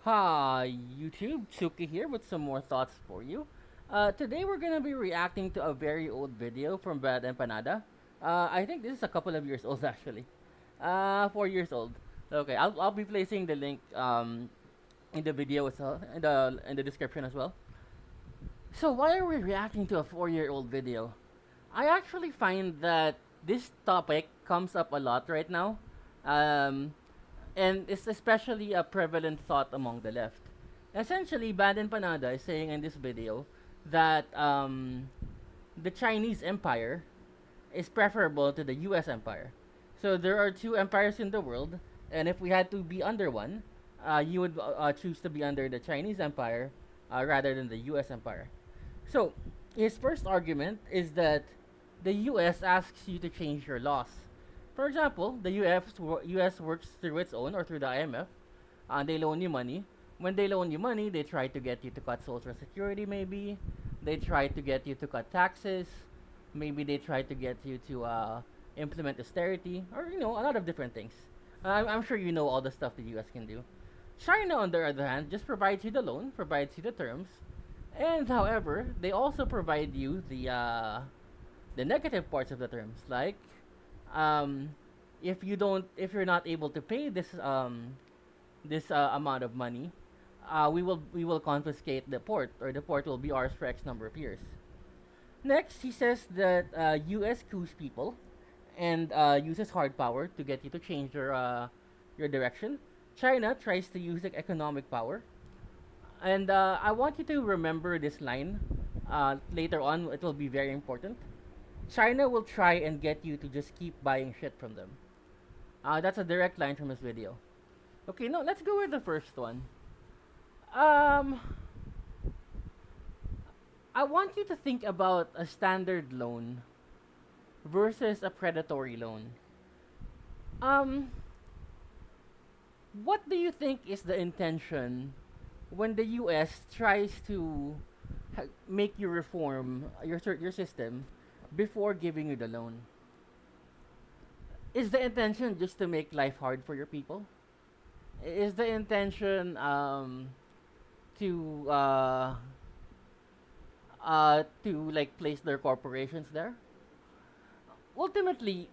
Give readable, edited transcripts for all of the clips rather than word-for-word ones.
Hi, YouTube. Suki here with some more thoughts for you. Today we're gonna be reacting to a very old video from Badempanada. I think this is a couple of years old actually. 4 years old. Okay, I'll be placing the link in the video as well, in the description as well. So why are we reacting to a 4-year-old video? I actually find that this topic comes up a lot right now. Um, and it's especially a prevalent thought among the left. Essentially, Badempanada is saying in this video that the Chinese empire is preferable to the U.S. empire. So there are two empires in the world, and if we had to be under one, you would choose to be under the Chinese empire rather than the U.S. empire. So his first argument is that the U.S. asks you to change your laws. For example, the U.S. works through its own or through the IMF. They loan you money. When they loan you money, they try to get you to cut social security, maybe. They try to get you to cut taxes. Maybe they try to get you to implement austerity, or a lot of different things. I'm sure you know all the stuff the U.S. can do. China, on the other hand, just provides you the loan, provides you the terms, and however, they also provide you the negative parts of the terms, like um, if you're not able to pay this amount of money, we will confiscate the port, or the port will be ours for X number of years. Next, he says that U.S. coups people and uses hard power to get you to change your direction. China tries to use economic power, and I want you to remember this line. Later on, it will be very important. China will try and get you to just keep buying shit from them. That's a direct line from his video. Okay, no, let's go with the first one. Um, I want you to think about a standard loan versus a predatory loan. Um, what do you think is the intention when the U.S. tries to make you reform your system before giving you the loan? Is the intention just to make life hard for your people? Is the intention to like place their corporations there? Ultimately,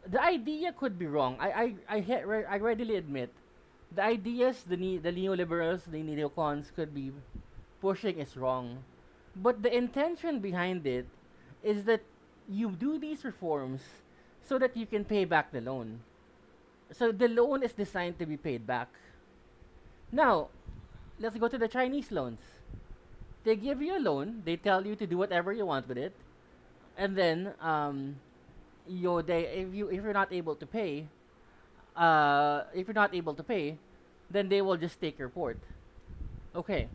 the idea could be wrong. I readily admit the ideas the neoliberals, the neocons could be pushing is wrong, but the intention behind it is that you do these reforms so that you can pay back the loan. So the loan is designed to be paid back. Now, let's go to the Chinese loans. They give you a loan, they tell you to do whatever you want with it, and then if you're not able to pay, then they will just take your port. Okay.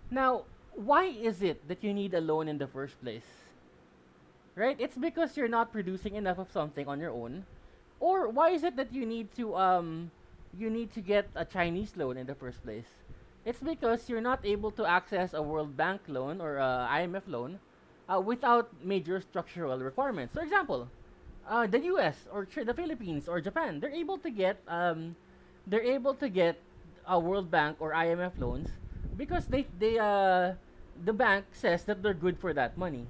Now, why is it that you need a loan in the first place? Right? It's because you're not producing enough of something on your own. Or why is it that you need to get a Chinese loan in the first place? It's because you're not able to access a World Bank loan or a IMF loan without major structural requirements. For example, the U.S. or the Philippines or Japan, they're able to get a World Bank or IMF loans because the bank says that they're good for that money.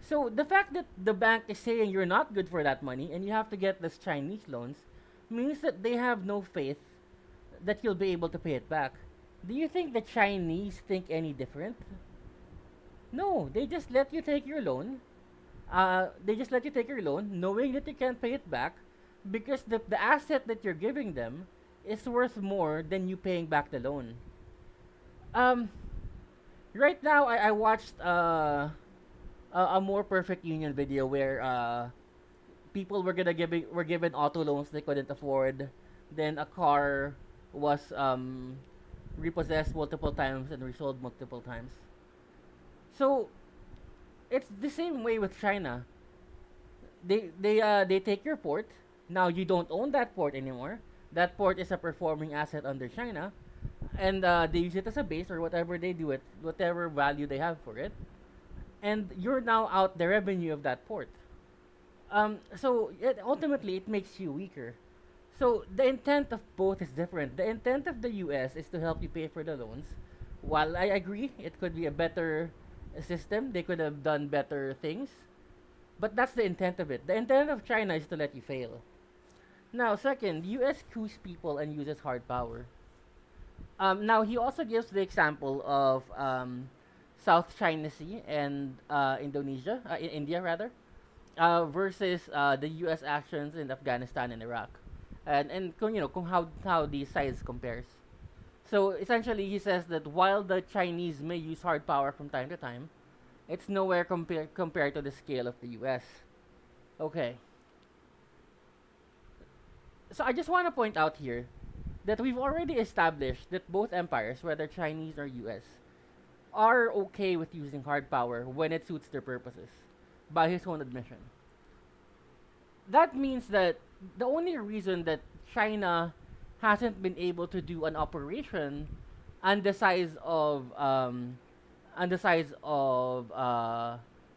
So the fact that the bank is saying you're not good for that money and you have to get this Chinese loans means that they have no faith that you'll be able to pay it back. Do you think the Chinese think any different? No, they just let you take your loan. Knowing that you can't pay it back because the asset that you're giving them is worth more than you paying back the loan. Um, right now, I watched a more perfect union video where people were given auto loans they couldn't afford. Then a car was repossessed multiple times and resold multiple times. So it's the same way with China. They take your port. Now you don't own that port anymore. That port is a performing asset under China, and they use it as a base or whatever they do it, whatever value they have for it, and you're now out the revenue of that port. So ultimately, it makes you weaker. So the intent of both is different. The intent of the US is to help you pay for the loans. While I agree it could be a better system, they could have done better things, but that's the intent of it. The intent of China is to let you fail. Now, second, US coups people and uses hard power. Now, he also gives the example of South China Sea and Indonesia, India rather, versus the U.S. actions in Afghanistan and Iraq, and kung how these sides compares. So essentially, he says that while the Chinese may use hard power from time to time, it's nowhere compared to the scale of the U.S. Okay, so I just want to point out here that we've already established that both empires, whether Chinese or U.S., are okay with using hard power when it suits their purposes, by his own admission. That means that the only reason that China hasn't been able to do an operation on the size of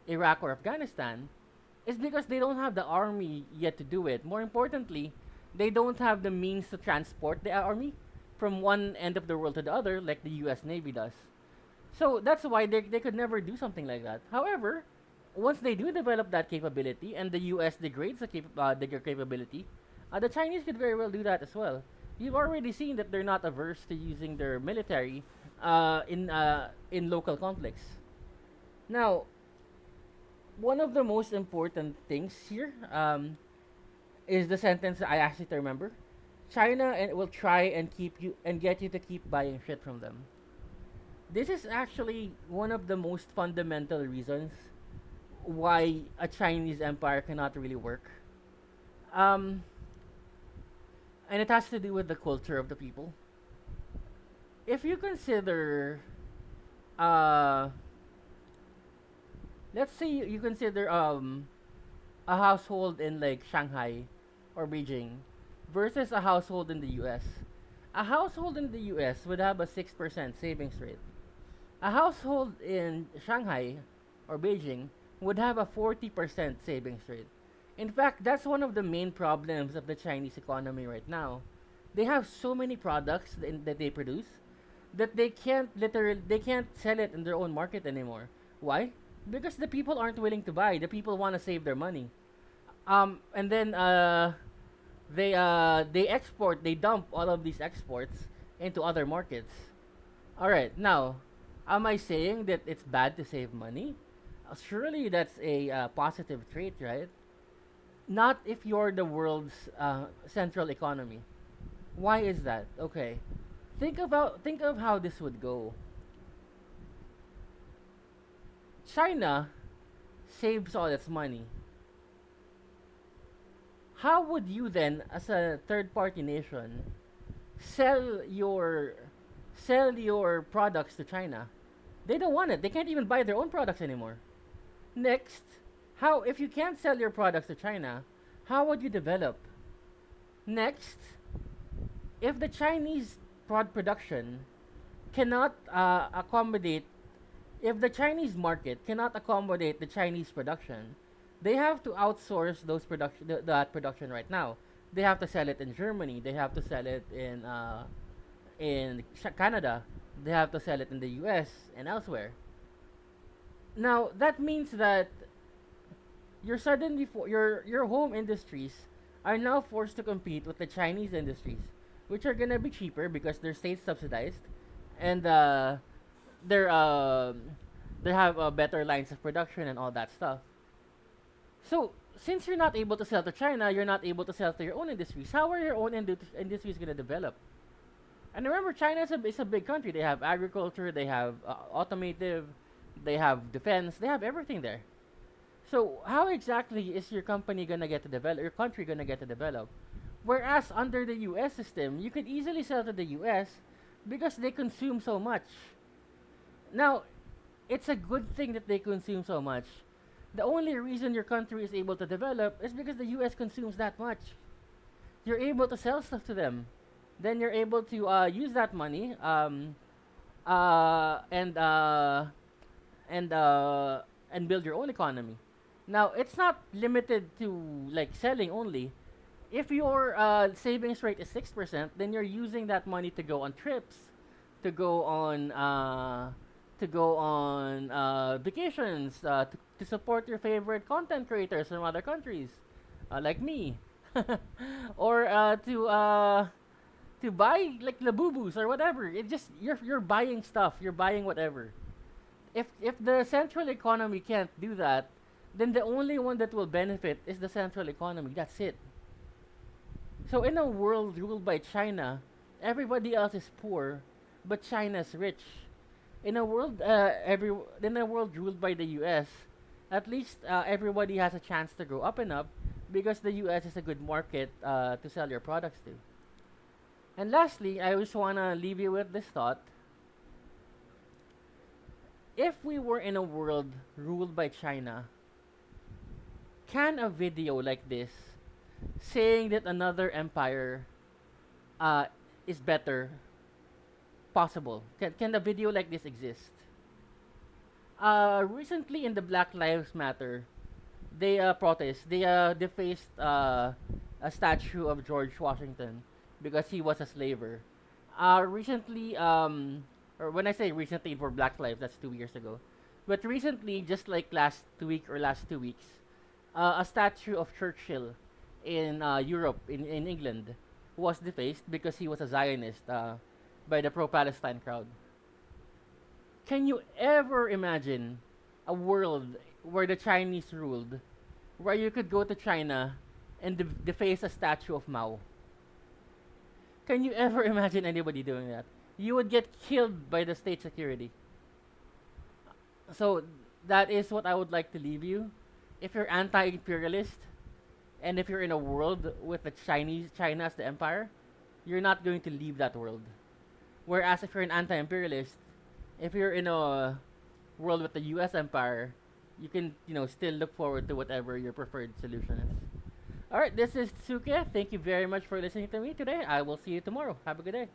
Iraq or Afghanistan is because they don't have the army yet to do it. More importantly, they don't have the means to transport the army from one end of the world to the other, like the U.S. Navy does. So that's why they could never do something like that. However, once they do develop that capability and the US degrades their capability, the Chinese could very well do that as well. You've already seen that they're not averse to using their military in local conflicts. Now, one of the most important things here is the sentence I asked you to remember. China and will try and keep you and get you to keep buying shit from them. This is actually one of the most fundamental reasons why a Chinese empire cannot really work. Um, and it has to do with the culture of the people. If you consider, uh, let's say you consider a household in like Shanghai or Beijing versus a household in the U.S. A household in the U.S. would have a 6% savings rate. A household in Shanghai or Beijing would have a 40% savings rate. In fact, that's one of the main problems of the Chinese economy right now. They have so many products that they produce that they can't sell it in their own market anymore. Why? Because the people aren't willing to buy. The people want to save their money. And then they export, they dump all of these exports into other markets. All right, now, am I saying that it's bad to save money? Surely that's a positive trait, right? Not if you're the world's central economy. Why is that? Okay, think of how this would go. China saves all its money. How would you then, as a third-party nation, sell your sell your products to China? They don't want it. They can't even buy their own products anymore. Next, how if you can't sell your products to China, how would you develop? Next, if the Chinese production cannot accommodate, if the Chinese market cannot accommodate the Chinese production, they have to outsource that production right now. They have to sell it in Germany. They have to sell it in Canada. They have to sell it in the U.S. and elsewhere. Now that means that your home industries are now forced to compete with the Chinese industries, which are gonna be cheaper because they're state subsidized, and they're they have better lines of production and all that stuff. So since you're not able to sell to China, you're not able to sell to your own industries. How are your own industries gonna develop? And remember, China is a big country. They have agriculture, they have automotive, they have defense, they have everything there. So how exactly is your company gonna get to develop? Your country gonna get to develop? Whereas under the U.S. system, you could easily sell to the U.S. because they consume so much. Now, it's a good thing that they consume so much. The only reason your country is able to develop is because the U.S. consumes that much. You're able to sell stuff to them. Then you're able to use that money uh, and uh, and and build your own economy. Now, it's not limited to like selling only. If your savings rate is 6%, then you're using that money to go on trips, to go on vacations, to support your favorite content creators from other countries, like me, or to buy like Labubus or whatever. It just you're buying stuff, you're buying whatever. If the central economy can't do that, then the only one that will benefit is the central economy. That's it. So in a world ruled by China, everybody else is poor, but China's rich. In a world in a world ruled by the U.S., at least everybody has a chance to grow up and up because the U.S. is a good market to sell your products to. And lastly, I just wanna leave you with this thought: if we were in a world ruled by China, can a video like this saying that another empire uh, is better possible? Can a video like this exist? Recently in the Black Lives Matter, they protest. They defaced a statue of George Washington because he was a slaver. Recently, or when I say recently for Black Lives, that's 2 years ago. But recently, just like last 2 week or last 2 weeks, a statue of Churchill in Europe, in England, was defaced because he was a Zionist by the pro-Palestine crowd. Can you ever imagine a world where the Chinese ruled, where you could go to China and deface a statue of Mao? Can you ever imagine anybody doing that? You would get killed by the state security. So that is what I would like to leave you. If you're anti-imperialist, and if you're in a world with the China as the empire, you're not going to leave that world. Whereas if you're an anti-imperialist, if you're in a world with the U.S. empire, you can still look forward to whatever your preferred solution is. All right, this is Tsuke. Thank you very much for listening to me today. I will see you tomorrow. Have a good day.